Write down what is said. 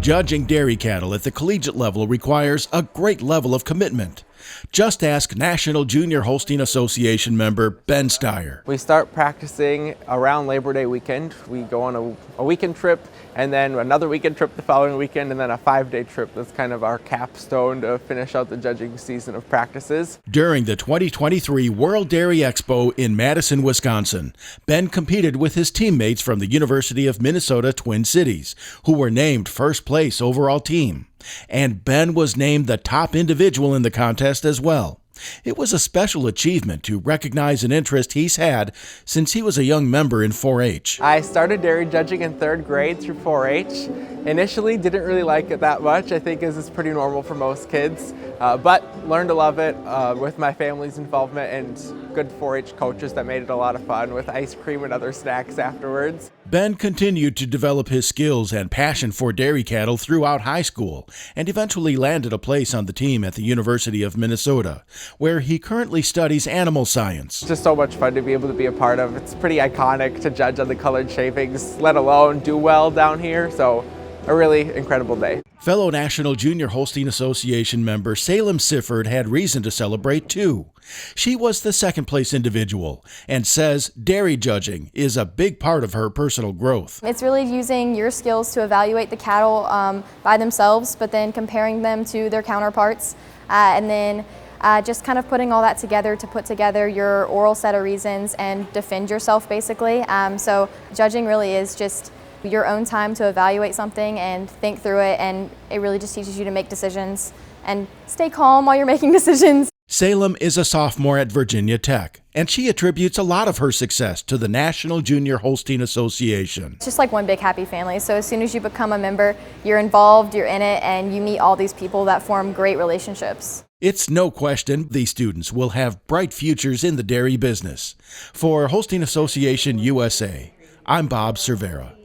Judging dairy cattle at the collegiate level requires a great level of commitment. Just ask National Junior Holstein Association member Ben Steyer. We start practicing around Labor Day weekend. We go on a weekend trip, and then another weekend trip the following weekend, and then a 5-day trip. That's kind of our capstone to finish out the judging season of practices. During the 2023 World Dairy Expo in Madison, Wisconsin, Ben competed with his teammates from the University of Minnesota Twin Cities, who were named first place overall team. And Ben was named the top individual in the contest as well. It was a special achievement to recognize an interest he's had since he was a young member in 4-H. I started dairy judging in 3rd grade through 4-H. Initially, didn't really like it that much. I think this is pretty normal for most kids, but learned to love it with my family's involvement and good 4-H coaches that made it a lot of fun with ice cream and other snacks afterwards. Ben continued to develop his skills and passion for dairy cattle throughout high school and eventually landed a place on the team at the University of Minnesota, where he currently studies animal science. It's just so much fun to be able to be a part of. It's pretty iconic to judge on the colored shavings, let alone do well down here, so a really incredible day. Fellow National Junior Holstein Association member Salem Sifford had reason to celebrate too. She was the 2nd place individual and says dairy judging is a big part of her personal growth. It's really using your skills to evaluate the cattle by themselves, but then comparing them to their counterparts, and then just kind of putting all that together to put together your oral set of reasons and defend yourself basically. So judging really is just your own time to evaluate something and think through it, and it really just teaches you to make decisions and stay calm while you're making decisions. Salem is a sophomore at Virginia Tech, and she attributes a lot of her success to the National Junior Holstein Association. It's just like one big happy family, so as soon as you become a member, you're involved, you're in it, and you meet all these people that form great relationships. It's no question these students will have bright futures in the dairy business. For Holstein Association USA, I'm Bob Cervera.